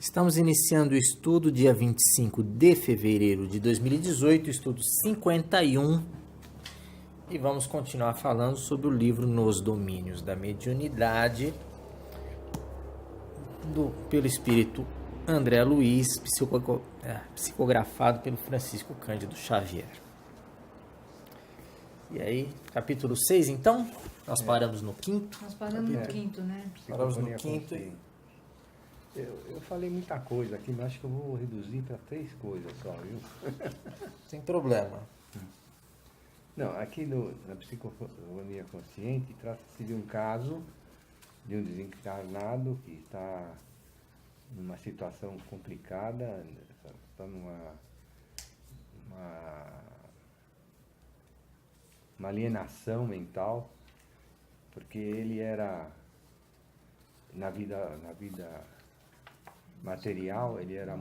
Estamos iniciando o estudo dia 25 de fevereiro de 2018, estudo 51, e vamos continuar falando sobre o livro Nos Domínios da Mediunidade, pelo espírito André Luiz, psicografado pelo Francisco Cândido Xavier. E aí, capítulo 6, então? Nós paramos no quinto? Nós paramos no quinto, né? Paramos no quinto. Eu falei muita coisa aqui, mas acho que eu vou reduzir para 3 coisas só, viu? Sem problema. Não, aqui na psicofonia consciente trata-se de um caso de um desencarnado que está numa situação complicada, está numa alienação mental, porque ele era, na vida material, ele era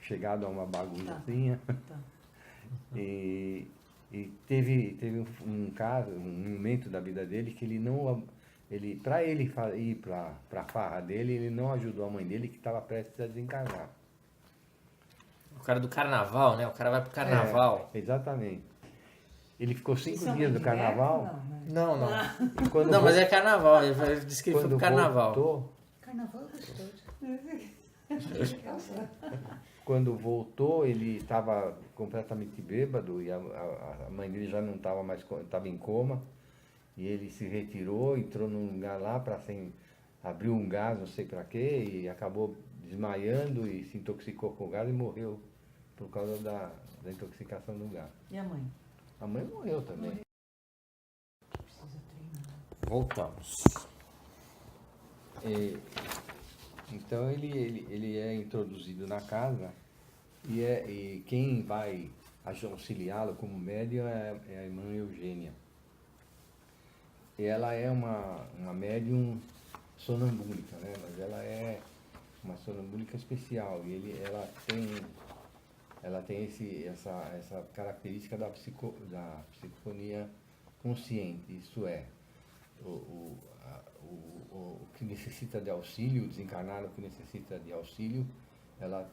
chegado a uma baguncinha. Tá. E teve um caso, um momento da vida dele que para ele ir para a farra dele, ele não ajudou a mãe dele que estava prestes a desencarnar. O cara do carnaval, né? O cara vai pro carnaval. Exatamente. Ele ficou 5 dias no carnaval. Não. E quando Não, mas é carnaval. Ele disse que ele foi pro carnaval. Carnaval é gostoso. Quando voltou, ele estava completamente bêbado e a mãe dele já não estava mais, estava em coma. E ele se retirou, entrou num lugar lá abriu um gás, não sei para quê, e acabou desmaiando e se intoxicou com o gás e morreu por causa da intoxicação do gás. E a mãe? A mãe morreu também. Precisa treinar. Voltamos. Então ele é introduzido na casa e quem vai auxiliá-lo como médium é a irmã Eugênia. E ela é uma médium sonambúlica, né? Mas ela é uma sonambúlica especial e ela tem essa característica da psicofonia consciente, isso é, o que necessita de auxílio, o desencarnado que necessita de auxílio, ela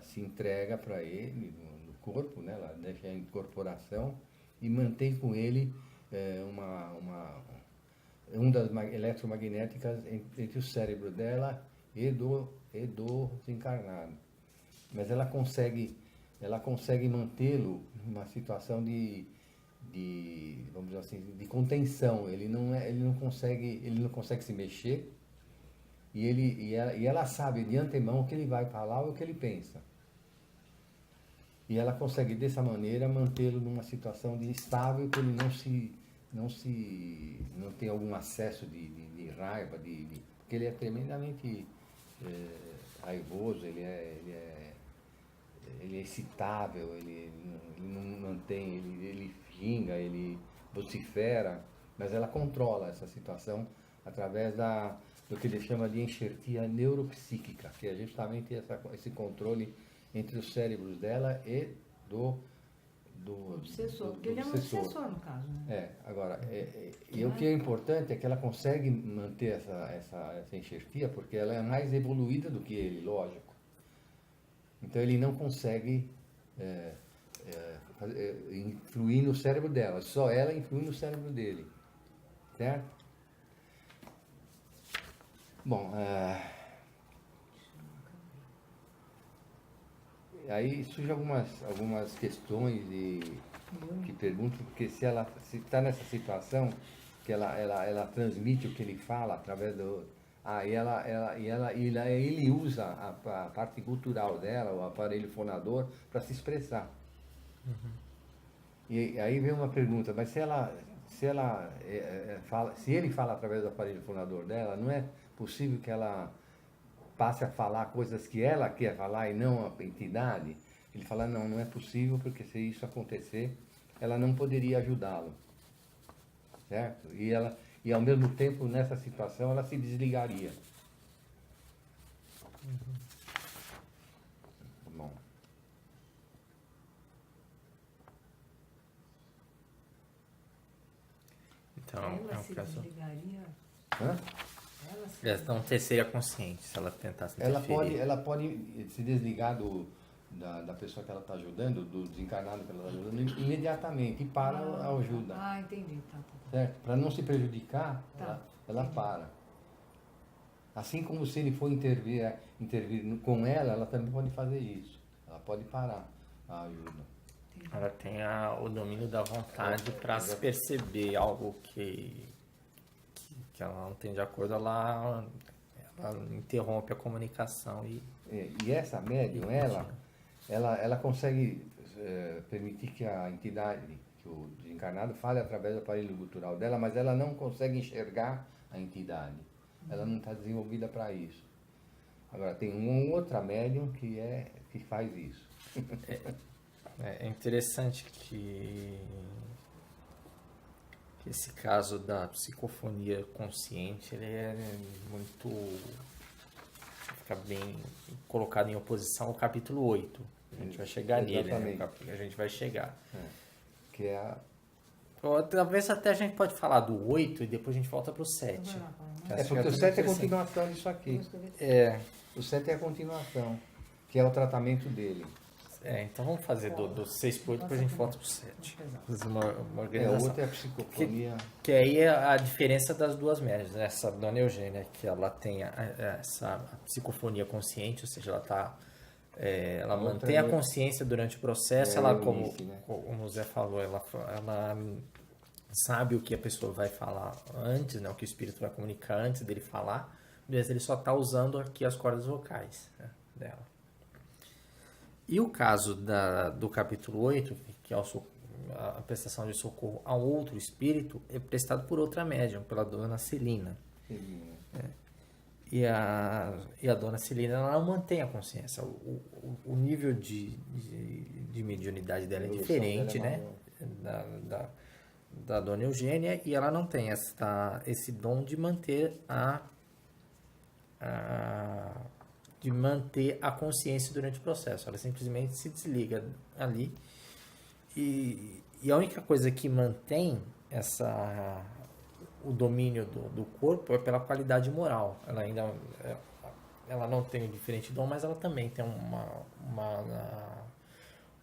se entrega para ele no corpo, né? Ela deixa a incorporação e mantém com ele ondas eletromagnéticas entre o cérebro dela e do desencarnado. Mas ela consegue mantê-lo numa situação de vamos dizer assim, de contenção. Ele não consegue se mexer e ela sabe de antemão o que ele vai falar ou o que ele pensa. E ela consegue dessa maneira mantê-lo numa situação de estável, que ele não tem algum acesso de raiva, porque ele é tremendamente raivoso, ele é excitável, ele não mantém, ele xinga, ele vocifera, mas ela controla essa situação através do que ele chama de enxertia neuropsíquica, que é justamente esse controle entre os cérebros dela e do obsessor, porque ele é um obsessor no caso, né? Agora, o que é importante é que ela consegue manter essa enxertia, porque ela é mais evoluída do que ele, lógico. Então ele não consegue influir no cérebro dela, só ela influi no cérebro dele, certo? Bom, aí surgem algumas questões que perguntam, porque se está nessa situação, que ela transmite o que ele fala através do... ele usa a parte cultural dela, o aparelho fonador, para se expressar. Uhum. E aí vem uma pergunta, mas se ele fala através do aparelho fonador dela, não é possível que ela passe a falar coisas que ela quer falar e não a entidade? Ele fala, não é possível, porque se isso acontecer, ela não poderia ajudá-lo. Certo? E ao mesmo tempo, nessa situação, ela se desligaria. Uhum. Bom. Então, ela se desligaria? Hã? Ela sim. Então, terceira consciente, se ela tentasse interferir. Ela pode se desligar da pessoa que ela está ajudando, do desencarnado que ela está ajudando, imediatamente e para a ajuda. Ah, entendi. Tá. Certo? Para não se prejudicar, Tá. ela para. Assim como se ele for intervir com ela também pode fazer isso. Ela pode parar a ajuda. Ela tem o domínio da vontade para se perceber algo que ela não tem de acordo, ela interrompe a comunicação e essa médium, ela consegue permitir que a entidade, que o desencarnado fale através do aparelho gutural dela, mas ela não consegue enxergar a entidade. Ela não está desenvolvida para isso. Agora, tem uma outra médium que faz isso. É interessante que esse caso da psicofonia consciente, ele é muito... fica bem colocado em oposição ao capítulo 8. A gente vai chegar nele, né? A gente vai chegar. Que é a... Talvez até a gente pode falar do 8 e depois a gente volta para o 7. Porque o 7 é a continuação disso aqui. O 7 é a continuação, que é o tratamento dele. Então vamos fazer do 6 para 8, depois a gente volta para o 7. Fazer uma O organização. outro é a psicofonia. Que aí é a diferença das duas médias, né? Essa Dona Eugênia, que ela tem essa psicofonia consciente, ou seja, ela tá... ela mantém a consciência durante o processo, ela, como o Zé falou, ela sabe o que a pessoa vai falar antes, né? O que o espírito vai comunicar antes dele falar, mas ele só está usando aqui as cordas vocais, né, dela. E o caso do capítulo 8, que é a prestação de socorro a outro espírito, é prestado por outra médium, pela Dona Celina. E a Dona Celina, ela não mantém a consciência. O nível de mediunidade dela é diferente, né? Da Dona Eugênia, e ela não tem esse dom de manter a consciência durante o processo. Ela simplesmente se desliga ali. E a única coisa que mantém o domínio do corpo é pela qualidade moral. Ela não tem o diferente dom, mas ela também tem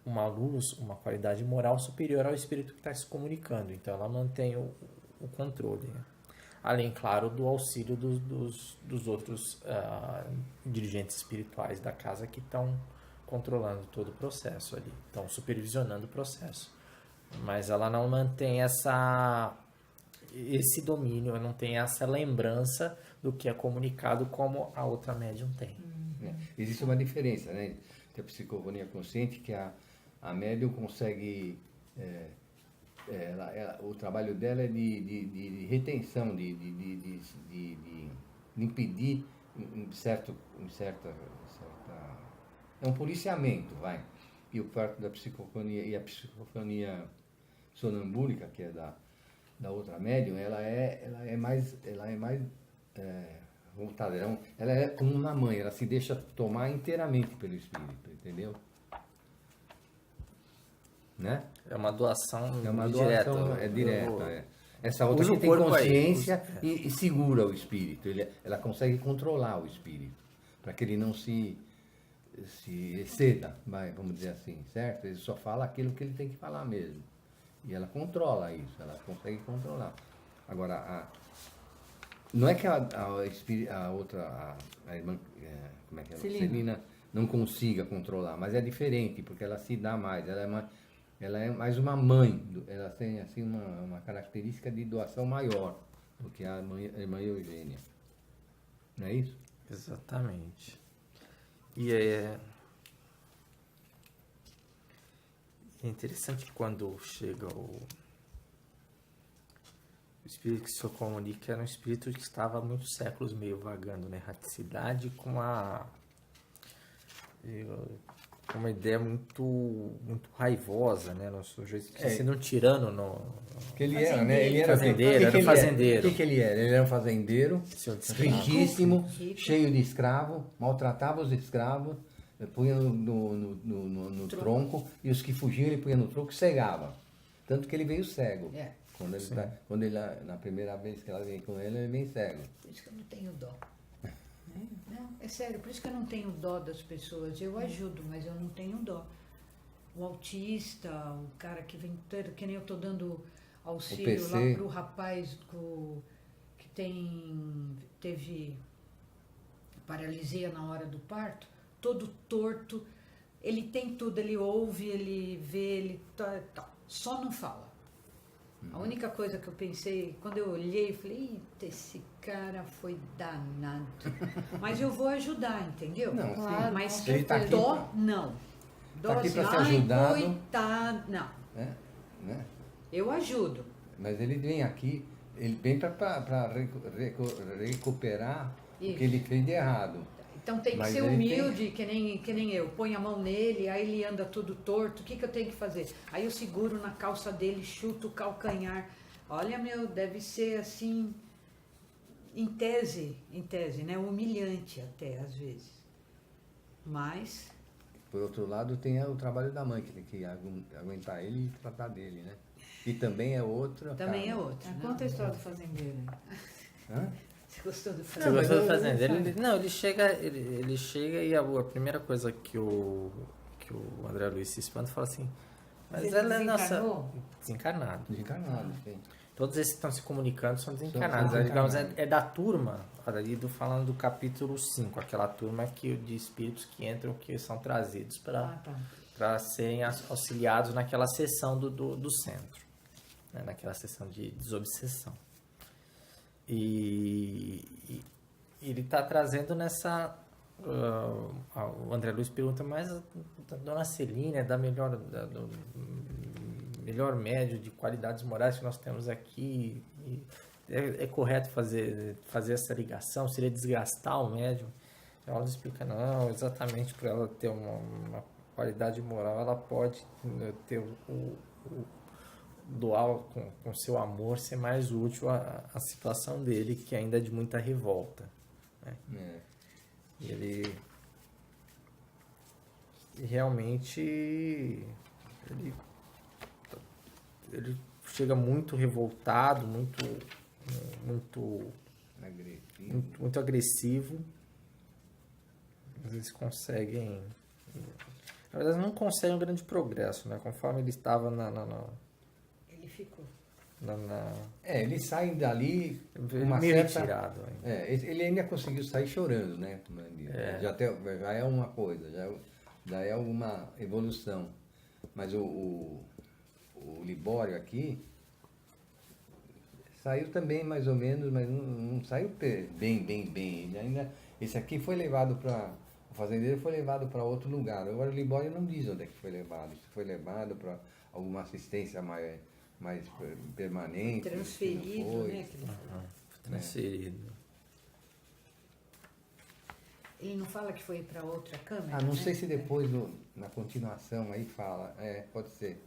uma luz, uma qualidade moral superior ao espírito que está se comunicando. Então ela mantém o controle, né? Além, claro, do auxílio dos outros dirigentes espirituais da casa que estão controlando todo o processo ali, estão supervisionando o processo. Mas ela não mantém esse domínio, não tem essa lembrança do que é comunicado como a outra médium tem. Existe uma diferença, né? Tem a psicofonia consciente, que a médium consegue... o trabalho dela é de retenção, de impedir certa... É um policiamento, vai. E o quarto da psicofonia, e a psicofonia sonambúlica, que é da outra médium, ela é mais voltada, ela é como uma mãe, ela se deixa tomar inteiramente pelo espírito, entendeu? Né? É uma doação direta. Essa outra que tem consciência e segura o espírito. Ela consegue controlar o espírito, para que ele não se exceda, vamos dizer assim, certo? Ele só fala aquilo que ele tem que falar mesmo. E ela controla isso, ela consegue controlar. Agora, não é que a outra, a irmã, como é que é? Celina não consiga controlar, mas é diferente, porque ela se dá mais, ela é mais uma mãe, ela tem assim uma característica de doação maior do que a irmã Eugênia. Não é isso? Exatamente. E é interessante que quando chega o espírito que se comunica, era um espírito que estava há muitos séculos meio vagando na erraticidade, com uma ideia muito raivosa, né? Nosso jeito de ser um tirano que ele era, né? Ele era fazendeiro. O que ele era? Ele era um fazendeiro, riquíssimo, cheio de escravos, maltratava os escravos, punha no tronco, e os que fugiam ele punha no tronco e cegava. Tanto que ele veio cego. Quando ele, na primeira vez que ela vem com ele vem cego. Por isso que eu não tenho dó. Não, é sério, por isso que eu não tenho dó das pessoas. Eu ajudo, mas eu não tenho dó. O autista, o cara que vem, que nem eu estou dando auxílio lá pro rapaz que teve paralisia na hora do parto, todo torto, ele tem tudo, ele ouve, ele vê, ele só não fala. A única coisa que eu pensei, quando eu olhei, eu falei, eita, esse cara foi danado. Mas eu vou ajudar, entendeu? Não, claro, mas ele tá aqui dó, não. Dó tá aqui assim, para ser ajudado. Coitado, não. Né? Eu ajudo. Mas ele vem aqui, ele vem para recuperar o que ele fez de errado. Então tem que ser humilde, que nem eu. Põe a mão nele, aí ele anda tudo torto. O que eu tenho que fazer? Aí eu seguro na calça dele, chuto o calcanhar. Olha, deve ser assim, em tese, né? Humilhante até, às vezes. Mas... Por outro lado, tem o trabalho da mãe, que tem que aguentar ele e tratar dele, né? E também é outra... Também é outra. Conta a história do fazendeiro. Hã? Você gostou do Você fazendeiro? gostou do fazendeiro? Ele chega e a primeira coisa que o André Luiz se espanta fala assim, mas Ele ela é nossa... desencarnou? Desencarnado. Sim. Todos esses que estão se comunicando são desencarnados. São Digamos, desencarnados. é da turma, falando do capítulo 5, aquela turma de espíritos que entram, que são trazidos para serem auxiliados naquela sessão do centro, né, naquela sessão de desobsessão. E ele está trazendo nessa... o André Luiz pergunta, mas a dona Celina é do melhor médio de qualidades morais que nós temos aqui. É correto fazer essa ligação? Seria desgastar o médium? Ela explica, não, exatamente para ela ter uma qualidade moral, ela pode ter doar com seu amor, ser mais útil à situação dele, que ainda é de muita revolta, né? E ele realmente ele chega muito revoltado, muito agressivo. Eles conseguem, na verdade não conseguem um grande progresso, né? Conforme ele estava Ele ficou. Eles saem dali uma meio certa... retirado. Ele ainda conseguiu sair chorando, né? Já é uma coisa, já é uma evolução. Mas o Libório aqui saiu também mais ou menos, mas não saiu bem. Ele ainda, esse aqui foi levado para... O fazendeiro foi levado para outro lugar. Agora o Libório não diz onde é que foi levado. Se foi levado para alguma assistência mais permanente. Transferido, né? Transferido. Ele não fala que foi para outra câmera? Não né? sei se depois, na continuação, aí fala. Pode ser.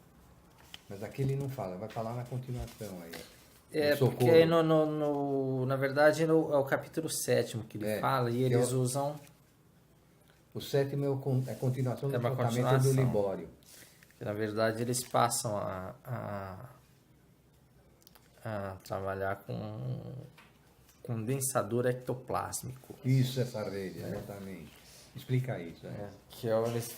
Mas aqui ele não fala, vai falar na continuação aí. Porque aí na verdade é o capítulo 7º que ele fala, e eles usam... O 7º é a continuação do uma tratamento continuação. do Libório. Na verdade, eles passam a trabalhar com condensador ectoplásmico. Isso, essa rede, exatamente. Explica isso. Que é eles...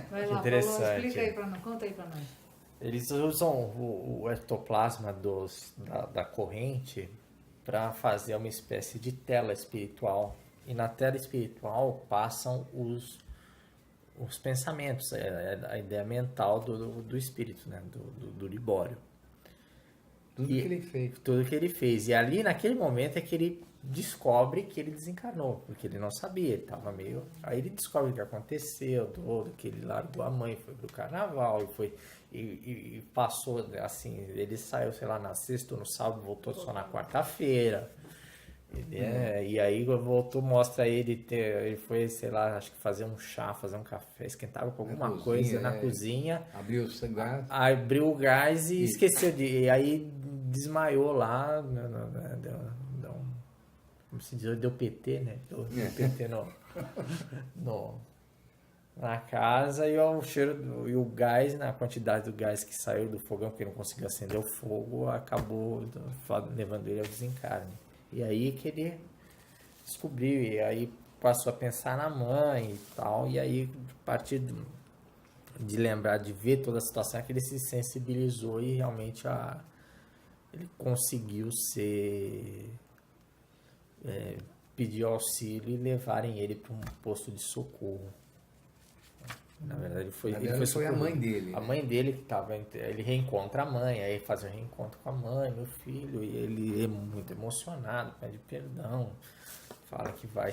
Vai lá, Interessante. explica aí para nós, conta aí para nós. Eles usam o ectoplasma da corrente para fazer uma espécie de tela espiritual. E na tela espiritual passam os pensamentos, a ideia mental do espírito, né? do Libório. Tudo que ele fez. Tudo que ele fez. E ali, naquele momento, é que ele descobre que ele desencarnou, porque ele não sabia, ele estava meio... Aí ele descobre o que aconteceu, que ele largou a mãe, foi pro carnaval, e passou, assim, ele saiu, sei lá, na sexta ou no sábado, voltou só na quarta-feira. E aí voltou, mostra ele foi, sei lá, acho que fazer um chá, fazer um café, esquentava com alguma coisa na cozinha. Abriu o gás. Abriu o gás e esqueceu e aí desmaiou lá, como se diz, deu PT, né? Deu PT na casa e o cheiro e o gás, a quantidade do gás que saiu do fogão, porque não conseguiu acender o fogo, acabou levando ele ao desencarne. E aí que ele descobriu, e aí passou a pensar na mãe e tal, e aí a partir de lembrar, de ver toda a situação, é que ele se sensibilizou e realmente ele conseguiu pedir auxílio e levarem ele para um posto de socorro. Na verdade, Foi a socorrido. mãe dele. A mãe dele que estava. Ele reencontra a mãe, aí faz um reencontro com a mãe, o filho, e ele é muito emocionado, pede perdão, fala que vai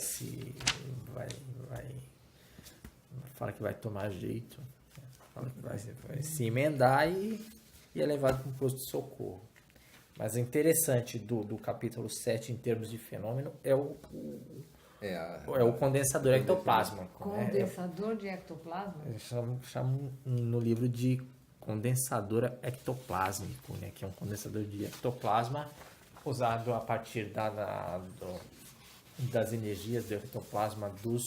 fala que vai tomar jeito, fala que vai se emendar e é levado para um posto de socorro. Mas o interessante do capítulo 7 em termos de fenômeno é o condensador ectoplásmico. Né? Condensador de ectoplasma? Eles chamam no livro de condensador ectoplásmico, né? Que é um condensador de ectoplasma usado a partir das energias do ectoplasma dos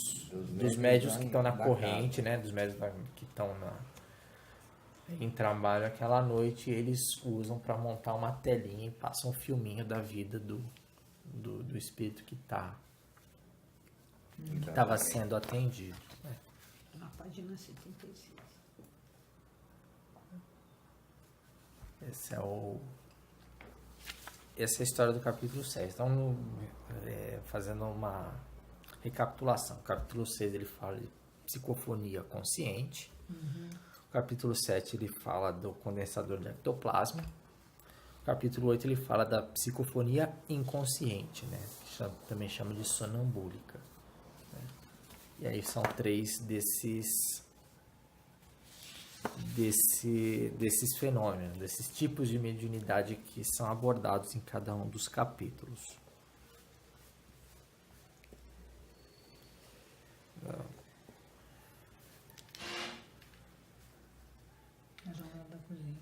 médios que estão na corrente, né? Dos médios que estão em trabalho aquela noite, eles usam para montar uma telinha e passam um filminho da vida do espírito que estava sendo atendido. Né? Na página 76. Essa é a história do capítulo 6. Então, fazendo uma recapitulação. O capítulo 6 ele fala de psicofonia consciente. O capítulo 7 ele fala do condensador de ectoplasma. O capítulo 8 ele fala da psicofonia inconsciente, né? Que também chama de sonambúlica. Né? E aí são 3 desses fenômenos, desses tipos de mediunidade que são abordados em cada um dos capítulos. A janela da cozinha.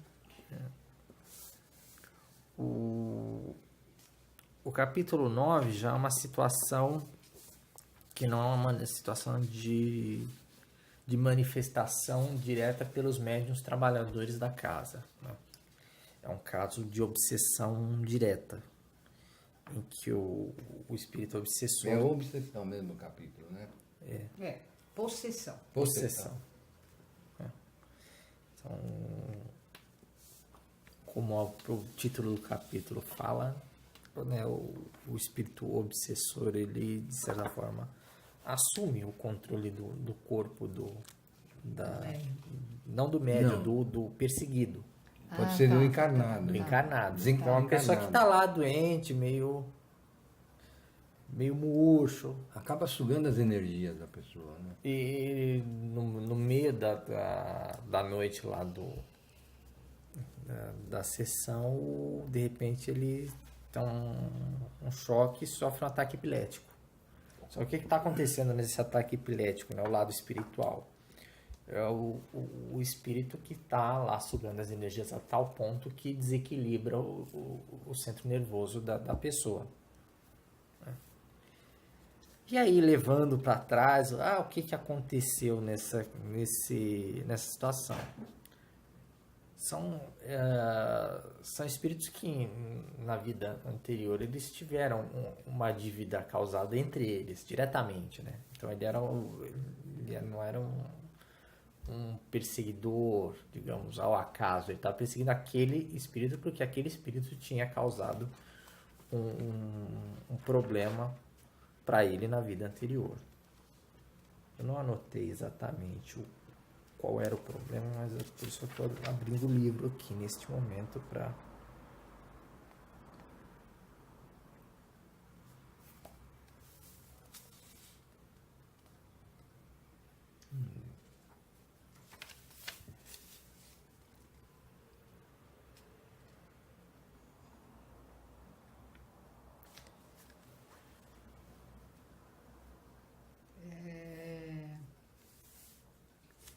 O capítulo 9 já é uma situação que não é uma situação de manifestação direta pelos médiuns trabalhadores da casa. Né? É um caso de obsessão direta, em que o espírito obsessor... É obsessão mesmo o capítulo, né? Possessão. Possessão. Então, como o título do capítulo fala, né, o espírito obsessor, ele, de certa forma, assume o controle do corpo não do médium, do perseguido. Pode ser do encarnado. Do encarnado. Desencarnado. Então, uma pessoa que está lá doente, meio murcho. Acaba sugando as energias da pessoa, né? E no meio da noite lá da sessão, de repente ele tem um choque e sofre um ataque epilético. Só que o que está acontecendo nesse ataque epilético, né? O lado espiritual. É o espírito que está lá sugando as energias a tal ponto que desequilibra o centro nervoso da pessoa. E aí, levando para trás, o que aconteceu nessa situação? São espíritos que, na vida anterior, eles tiveram uma dívida causada entre eles, diretamente, né? Então, ele não era um perseguidor, digamos, ao acaso. Ele estava perseguindo aquele espírito porque aquele espírito tinha causado um problema para ele na vida anterior. Eu não anotei exatamente qual era o problema, mas por isso eu estou abrindo o livro aqui neste momento para...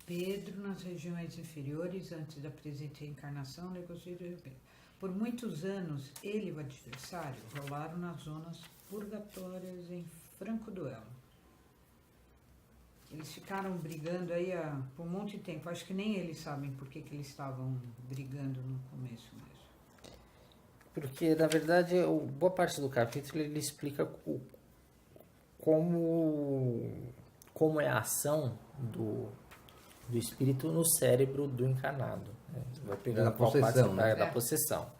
Pedro, nas regiões inferiores, antes da presente reencarnação, negociou de repente. Por muitos anos, ele e o adversário rolaram nas zonas purgatórias em franco duelo. Eles ficaram brigando aí por um monte de tempo. Acho que nem eles sabem por que eles estavam brigando no começo mesmo. Porque, na verdade, boa parte do capítulo ele explica como é a ação do espírito no cérebro do encarnado. Né? Vai pegando Da qual parte possessão, né? da possessão.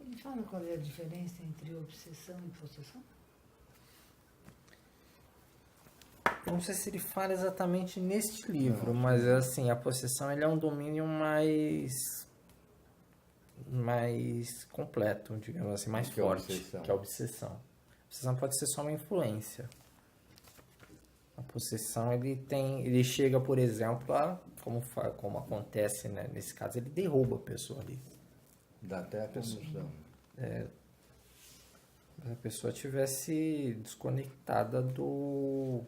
Ele fala qual é a diferença entre obsessão e possessão? Eu não sei se ele fala exatamente neste livro, mas assim, a possessão ele é um domínio mais completo, digamos assim, mais Que a forte obsessão. que a obsessão. A obsessão pode ser só uma influência. A possessão ele chega, por exemplo, como acontece, né, nesse caso, ele derruba a pessoa ali. Dá até a convulsão. Se a pessoa tivesse desconectada do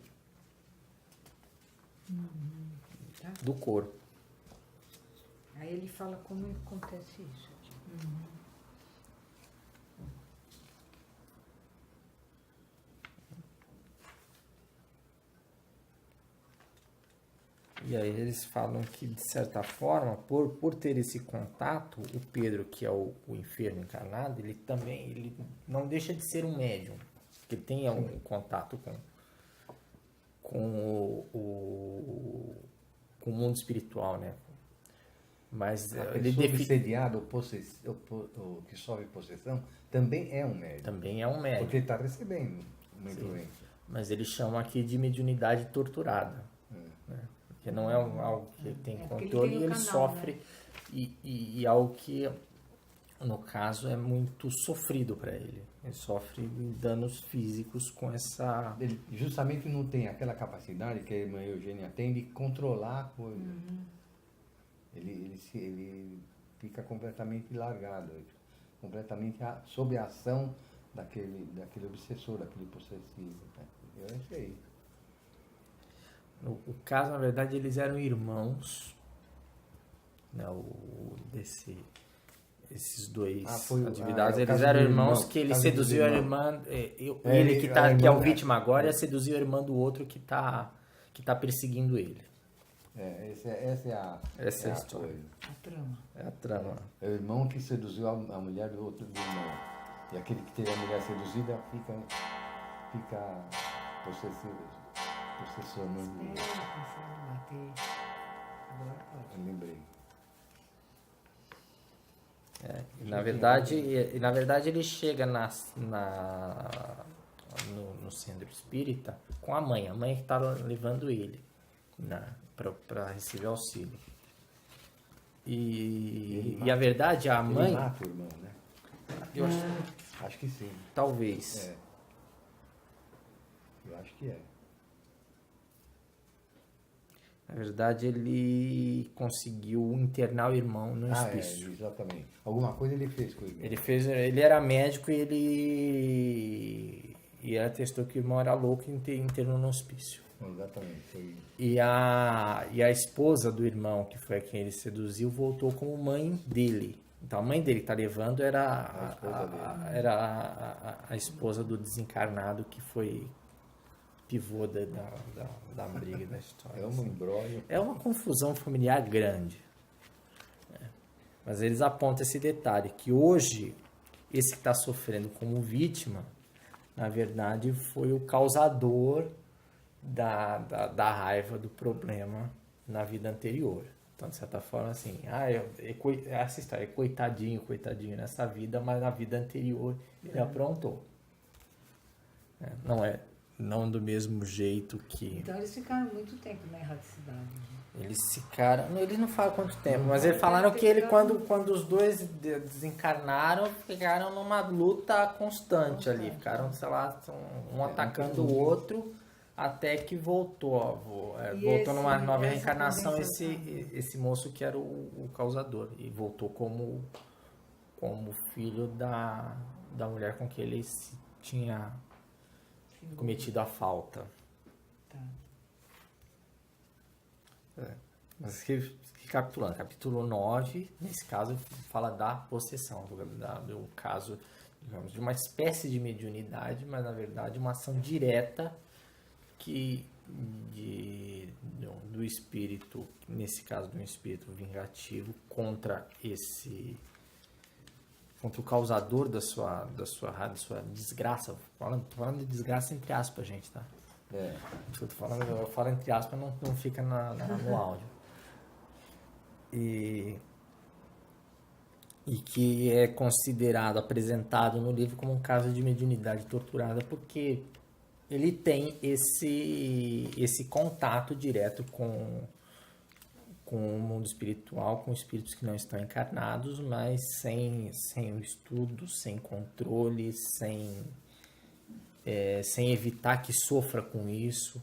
corpo. Aí ele fala como acontece isso. E aí eles falam que, de certa forma, por ter esse contato, o Pedro, que é o enfermo encarnado, ele não deixa de ser um médium, porque ele tem um contato com o mundo espiritual, né? Mas A ele pessoa obsediada ou que sofre possessão também é um médium. também é um médium, Porque ele está recebendo uma influência. mas eles chamam aqui de mediunidade torturada. Né? Porque não é algo que ele tem porque ele controle tem e o ele canal, sofre. né? E algo que, no caso, é muito sofrido para ele. Ele sofre danos físicos com essa... Ele justamente não tem aquela capacidade que a irmã Eugênia tem de controlar a coisa. Ele fica completamente largado, completamente sob a ação daquele obsessor, daquele possessivo. Né? Eu não sei. No caso, na verdade, eles eram irmãos, né? Esses dois atividades, é o eles caso eram do irmãos irmão, que ele caso dos seduziu a irmãos. irmã, Ele- que a é o irmã- vítima agora, seduziu a irmã do outro que tá perseguindo ele. Essa é a história. coisa. A trama. É a trama. É o irmão que seduziu a mulher do outro irmão. E aquele que teve a mulher seduzida fica possessionando. Pensando bater. Agora pode. Eu lembrei. Na verdade ele chega no centro espírita com a mãe que está levando ele para receber auxílio. E a verdade, a mãe... Ele mata o irmão, né? Eu Acho que sim. talvez. É. Eu acho que é. Na verdade, ele conseguiu internar o irmão no hospício. Exatamente. Alguma coisa ele fez com o irmão. Ele era médico e ele atestou que o irmão era louco e internou no hospício. Exatamente. Foi... E a esposa do irmão, que foi a quem ele seduziu, voltou como mãe dele. Então a mãe dele que tá levando era a esposa do desencarnado, que foi pivô da briga da história. É um embrólio. É uma confusão familiar grande. Mas eles apontam esse detalhe, que hoje, esse que está sofrendo como vítima, na verdade, foi o causador da raiva, do problema na vida anterior. Então, de certa forma, assim, essa história é coitadinho nessa vida, mas na vida anterior ele aprontou. Não do mesmo jeito que... Então eles ficaram muito tempo na erradicidade. Né? Eles ficaram... Eles não falam quanto tempo, mas eles falaram que quando os dois desencarnaram, ficaram numa luta constante ali. Ficaram, sei lá, um atacando o outro, até que voltou. Voltou numa nova reencarnação esse moço que era o causador. E voltou como filho da mulher com que ele tinha cometido a falta. Tá. Mas recapitulando, capítulo 9, nesse caso, fala da possessão, do caso digamos, de uma espécie de mediunidade, mas na verdade uma ação direta do espírito, nesse caso de um espírito vingativo, contra o causador da sua desgraça. Tô falando de desgraça entre aspas, gente, tá? Eu falo entre aspas, não fica no áudio. E que é considerado, apresentado no livro como um caso de mediunidade torturada, porque ele tem esse contato direto com o mundo espiritual, com espíritos que não estão encarnados, mas sem o estudo, sem controle, sem evitar que sofra com isso.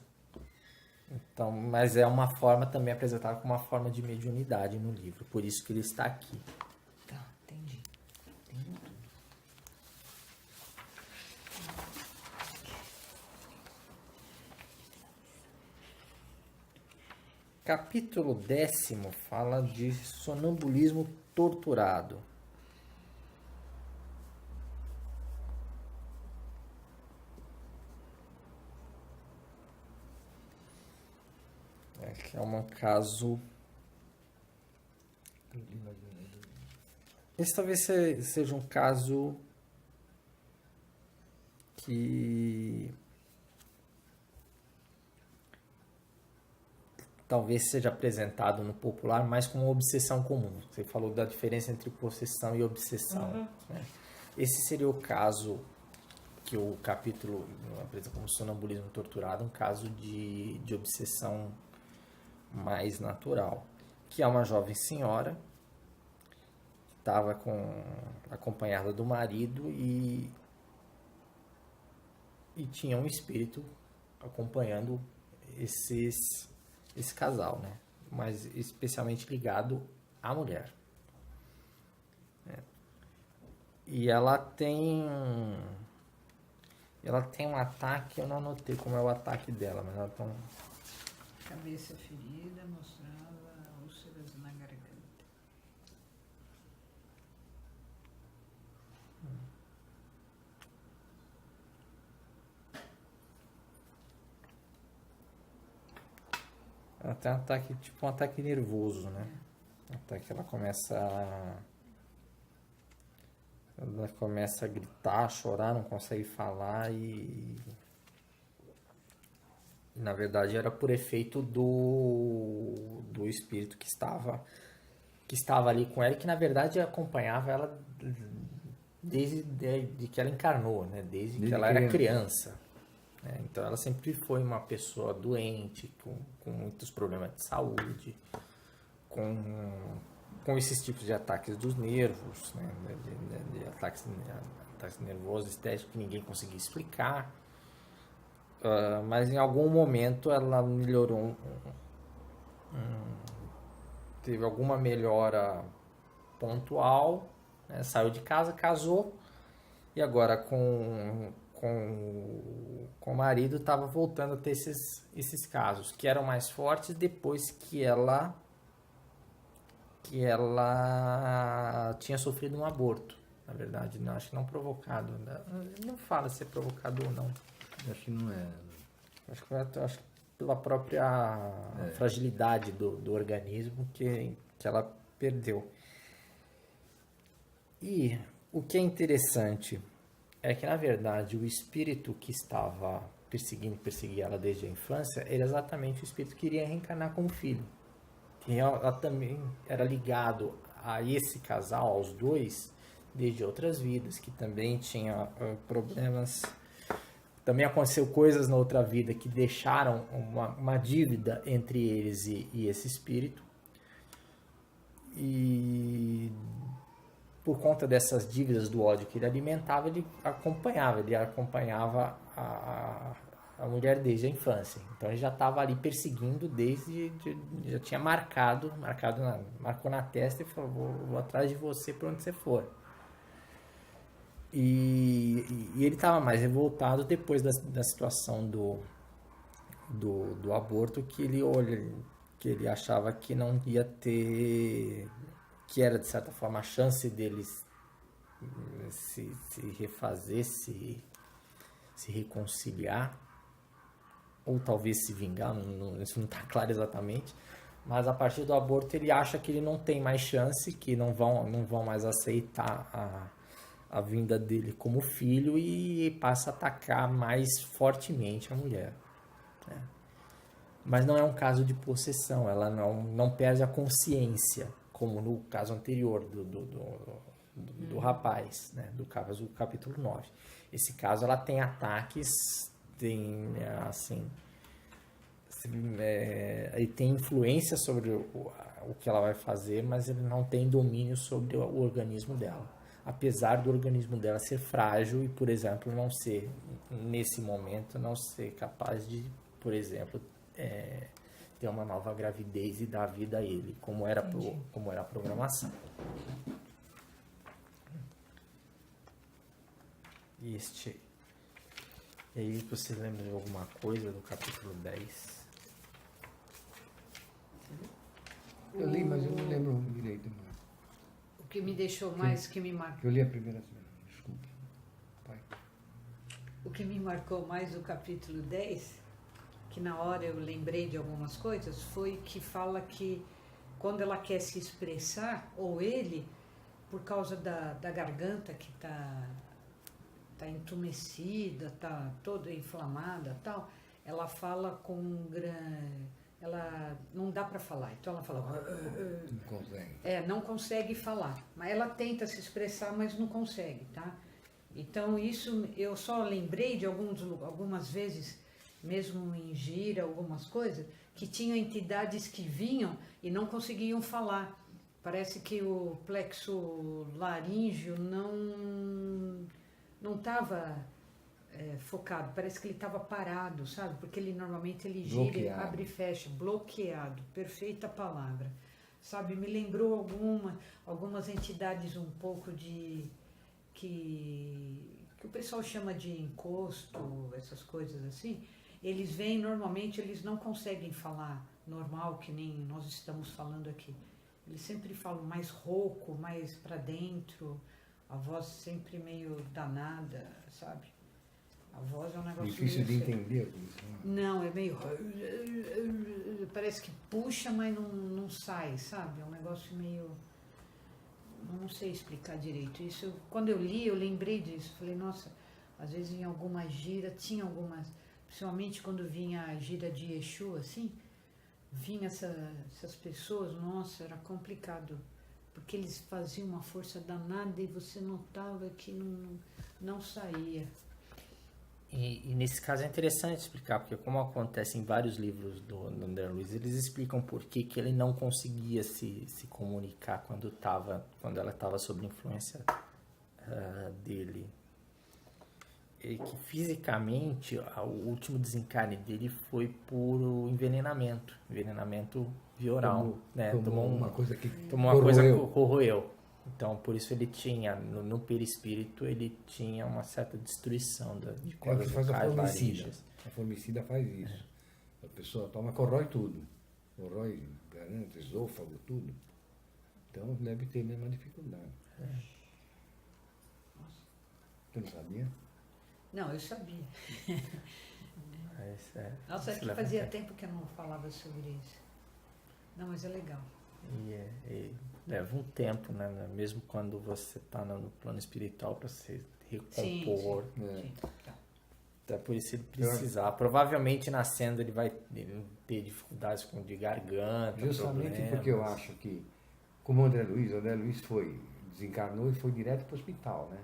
Então, mas é uma forma também apresentada como uma forma de mediunidade no livro, por isso que ele está aqui. Tá, entendi. Entendi tudo. Capítulo 10 fala de sonambulismo torturado. Que é um caso. Esse talvez seja um caso que talvez seja apresentado no popular mais como uma obsessão comum. Você falou da diferença entre possessão e obsessão. Né? Esse seria o caso que o capítulo apresenta como sonambulismo torturado, um caso de obsessão mais natural, que é uma jovem senhora que estava acompanhada do marido e tinha um espírito acompanhando esse casal, né? Mas especialmente ligado à mulher. E ela tem um ataque, eu não anotei como é o ataque dela, mas ela tem Cabeça ferida mostrava úlceras na garganta. Ela tem um ataque, tipo um ataque nervoso, né? Até que ela começa a gritar, a chorar, não consegue falar e na verdade era por efeito do espírito que estava ali com ela, que na verdade acompanhava ela desde que ela encarnou, né? Desde que ela era criança. Né? Então ela sempre foi uma pessoa doente, com muitos problemas de saúde, com esses tipos de ataques dos nervos, né? de ataques nervosos, estéticos que ninguém conseguia explicar. Mas em algum momento ela melhorou, teve alguma melhora pontual, né? Saiu de casa, casou e agora com o marido estava voltando a ter esses casos que eram mais fortes depois que ela tinha sofrido um aborto, na verdade, não, acho que não provocado, né? Não fala se é provocado ou não. Acho que não é. Acho que pela própria fragilidade do organismo que ela perdeu. E o que é interessante é que, na verdade, o espírito que estava perseguia ela desde a infância era exatamente o espírito que iria reencarnar como filho. Que ela também era ligado a esse casal, aos dois, desde outras vidas, que também tinha problemas. Também aconteceu coisas na outra vida que deixaram uma dívida entre eles e esse espírito. E por conta dessas dívidas do ódio que ele alimentava, ele acompanhava a mulher desde a infância. Então ele já estava ali perseguindo já tinha marcou na testa e falou, vou atrás de você por onde você for. E ele estava mais revoltado depois da situação do aborto, que ele achava que não ia ter, que era de certa forma a chance deles se refazer, se reconciliar, ou talvez se vingar, isso não está claro exatamente, mas a partir do aborto ele acha que ele não tem mais chance, que não vão mais aceitar a vinda dele como filho, e passa a atacar mais fortemente a mulher, né? Mas não é um caso de possessão, ela não perde a consciência, como no caso anterior do rapaz, né? Do capítulo 9. Esse caso ela tem ataques, tem assim, ele tem influência sobre o que ela vai fazer, mas ele não tem domínio sobre o organismo dela. Apesar do organismo dela ser frágil e, por exemplo, não ser, nesse momento, não ser capaz de, por exemplo, ter uma nova gravidez e dar vida a ele, como era a programação. E aí você lembra de alguma coisa do capítulo 10? Eu li, mas eu não lembro direito. O que me deixou mais, que me marcou. Eu li a primeira semana, desculpa. Pai. O que me marcou mais do capítulo 10, que na hora eu lembrei de algumas coisas, foi que fala que quando ela quer se expressar, ou ele, por causa da garganta que tá entumecida, tá toda inflamada, tal, ela fala ela não dá para falar, então ela fala Não consegue. não consegue falar, mas ela tenta se expressar, mas não consegue, tá? Então isso eu só lembrei de algumas vezes, mesmo em gira, algumas coisas, que tinham entidades que vinham e não conseguiam falar. Parece que o plexo laríngeo não estava focado, parece que ele estava parado, sabe? Porque ele normalmente gira, Bloqueado. abre e fecha, bloqueado, perfeita palavra. Sabe, me lembrou algumas entidades um pouco que o pessoal chama de encosto, essas coisas assim. Eles vêm, normalmente eles não conseguem falar normal, que nem nós estamos falando aqui. Eles sempre falam mais rouco, mais para dentro, a voz sempre meio danada, sabe? A voz é um negócio Difícil de meio entender isso. Né? Não, é meio... Parece que puxa, mas não sai, sabe? É um negócio meio... Não sei explicar direito. Isso, quando eu li, eu lembrei disso. Falei, nossa, às vezes em alguma gira, tinha algumas... Principalmente quando vinha a gira de Exu, assim, vinha essas pessoas, nossa, era complicado. Porque eles faziam uma força danada e você notava que não saía. E nesse caso é interessante explicar, porque como acontece em vários livros do André Luiz, eles explicam por que ele não conseguia se comunicar quando ela estava sob influência dele. E que fisicamente o último desencarne dele foi por envenenamento via oral. Tomou uma coisa que corroeu. Então, por isso ele tinha, no perispírito, ele tinha uma certa destruição de cordas faz a vocais, formicida. laringes. A formicida faz isso. A pessoa toma, corrói tudo. Corrói garganta, esôfago, tudo. Então deve ter a mesma dificuldade. Você não sabia? Não, eu sabia. Nossa, isso que leva fazia um tempo. tempo que eu não falava sobre isso. Não, mas é legal. E leva um tempo, né? Mesmo quando você está no plano espiritual, para você recompor. Sim. Até por isso ele precisar. Provavelmente nascendo ele vai ter dificuldades de garganta. Justamente problemas. porque eu acho que, como o André Luiz desencarnou e foi direto para o hospital, né?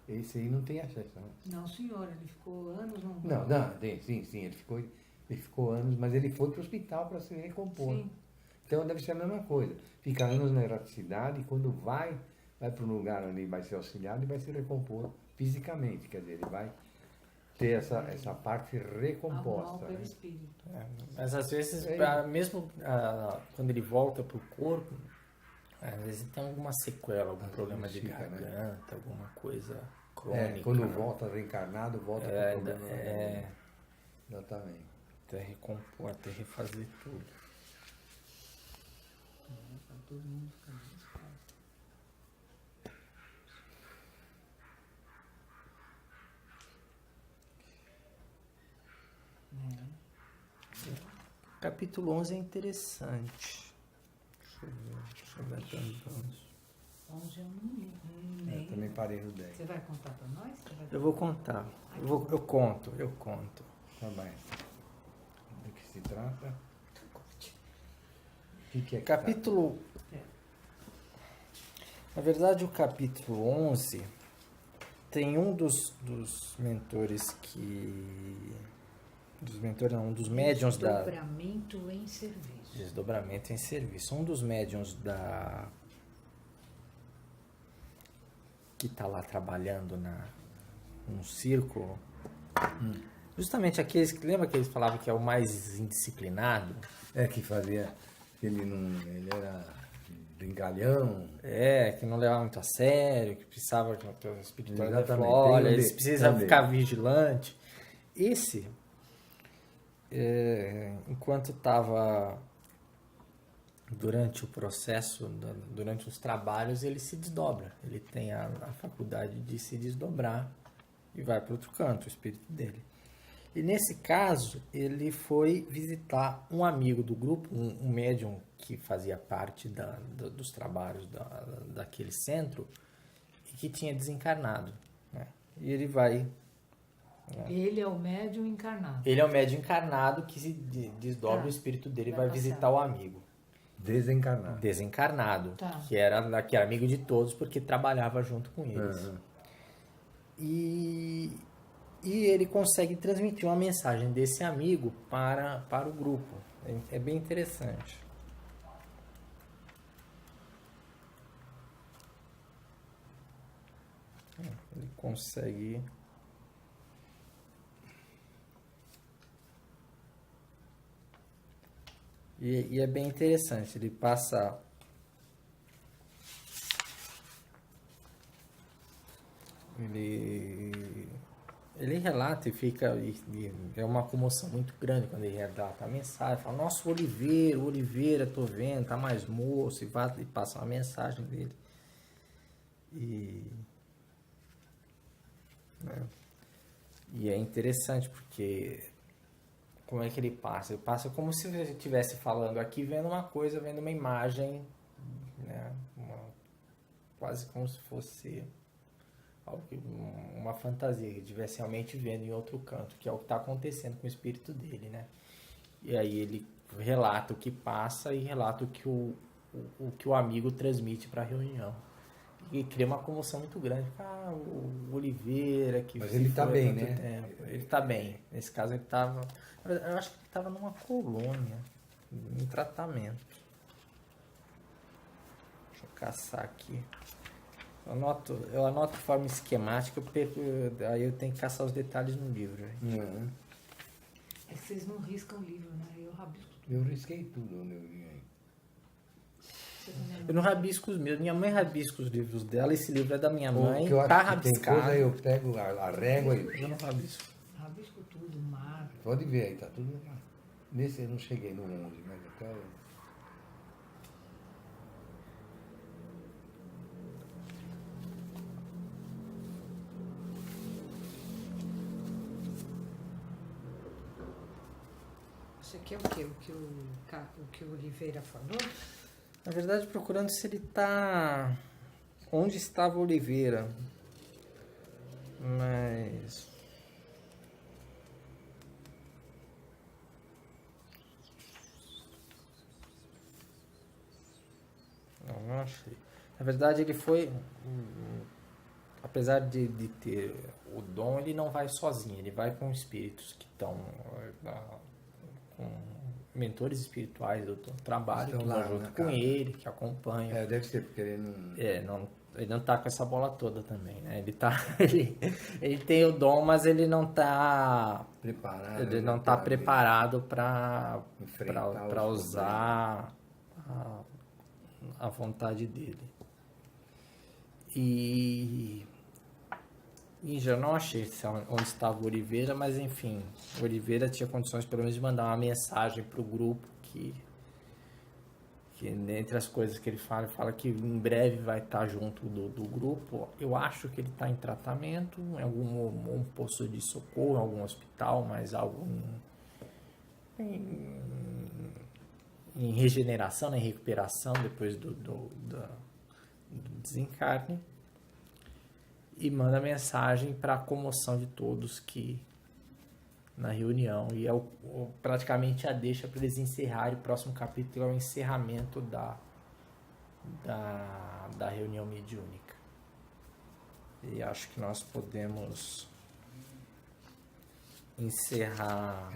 Esse aí não tem acesso, não. Não, senhor, ele ficou anos no... Sim, ele ficou anos, mas ele foi para o hospital para se recompor. Sim. Então deve ser a mesma coisa. Fica anos na erraticidade e quando vai para um lugar onde vai ser auxiliado e vai se recompor fisicamente. Quer dizer, ele vai ter essa parte recomposta. Mal pelo Né? espírito. Mas às vezes, mesmo quando ele volta para o corpo, às vezes tem alguma sequela, algum problema de fica, né? garganta, alguma coisa crônica. Quando volta reencarnado, volta com problema. Exatamente. Até recompor, até refazer tudo. Todo mundo fica desesperado. Capítulo 11 é interessante. Deixa eu ver. Deixa eu ver até onde vamos. 11 eu não Eu nem. também parei no 10. Você vai contar para nós? Você vai- Eu vou contar. Eu conto. Tá bem. Do que se trata? O que é que Capítulo... É. Na verdade, o capítulo 11 tem um dos mentores que... Dos mentores não, um dos médiuns da... Desdobramento em serviço. Desdobramento em serviço. Um dos médiuns da... que está lá trabalhando num círculo. Justamente aqueles que... Lembra que eles falavam que é o mais indisciplinado? É que fazia... Ele era brincalhão. Que não levava muito a sério, que precisava que a espiritualidade Exatamente. falou, olha, Tem um eles de- precisam tem um ficar dele. vigilante. Esse, enquanto estava durante o processo, durante os trabalhos, ele se desdobra. Ele tem a faculdade de se desdobrar e vai para outro canto, o espírito dele. E nesse caso, ele foi visitar um amigo do grupo, um médium que fazia parte dos trabalhos daquele centro e que tinha desencarnado, né? E ele vai... Ele é o médium encarnado. Ele é o médium encarnado que se desdobra, Tá. o espírito dele Vai vai passar. visitar o amigo Desencarnado. desencarnado, Tá. que era amigo de todos porque trabalhava junto com eles. Aham. E ele consegue transmitir uma mensagem desse amigo para o grupo. É bem interessante. Ele consegue... E é bem interessante. Ele passa... Ele relata e fica... é uma comoção muito grande quando ele relata a mensagem. Fala, nossa, o Oliveira, tô vendo, tá mais moço. E passa uma mensagem dele. E é interessante porque... Como é que ele passa? Ele passa como se ele estivesse falando aqui, vendo uma coisa, vendo uma imagem, né? Quase como se fosse uma fantasia, que ele estivesse realmente vendo em outro canto, que é o que está acontecendo com o espírito dele, né? E aí ele relata o que passa e relata o que o amigo transmite para a reunião. E cria uma comoção muito grande. O Oliveira... que Mas se ele tá foi há bem, tanto né? tempo. Ele tá bem. Nesse caso ele tava... Eu acho que ele estava numa colônia, em tratamento. Deixa eu caçar aqui. Eu anoto de forma esquemática, aí eu tenho que caçar os detalhes no livro. Aham. É que vocês não riscam o livro, né? Eu rabisco tudo. Eu risquei tudo onde eu vi aí. Você também Eu não rabisco os meus. Minha mãe rabisca os livros dela. Esse livro é da minha mãe. Que eu acho Tá que tem rabiscado. coisa, eu pego a régua e... Eu não rabisco. rabisco tudo, mar. Pode ver aí, tá tudo lá. Nesse eu não cheguei no 11, mas até... Você quer o quê? O que o Oliveira falou? Na verdade, procurando se ele tá... Onde estava Oliveira. Mas... Não achei. Na verdade, ele foi... Apesar de ter o dom, ele não vai sozinho. Ele vai com espíritos que estão... com mentores espirituais do trabalho, Estão que lá vão junto na com casa. ele, que acompanham. deve ser, porque ele não... Ele não tá com essa bola toda também, né? Ele tem o dom, mas ele não tá... preparado. Ele né, não tá pra preparado para enfrentar os usar a vontade dele. E já não achei onde estava o Oliveira, mas enfim, o Oliveira tinha condições pelo menos de mandar uma mensagem para o grupo que entre as coisas que ele fala que em breve vai estar junto do grupo. Eu acho que ele está em tratamento, em algum posto de socorro, em algum hospital, mas algo em em regeneração, em recuperação depois do desencarne, e manda mensagem para a comoção de todos que na reunião, e é praticamente a deixa para eles encerrarem. O próximo capítulo é o encerramento da reunião mediúnica. E acho que nós podemos encerrar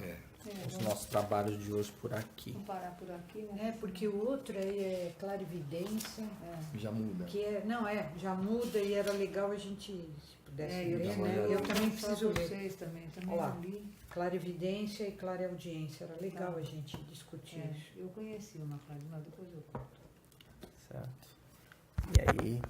os nossos trabalhos de hoje por aqui. Vamos parar por aqui, né? Porque o outro aí é clarividência, Já muda. que já muda, e era legal a gente, se pudesse eu ler, também- né? Eu também preciso ler. Vocês também Olha lá. li. Clarividência e clareaudiência, era legal a gente discutir isso. Eu conheci uma clarividência, mas depois eu conto. Certo? E aí,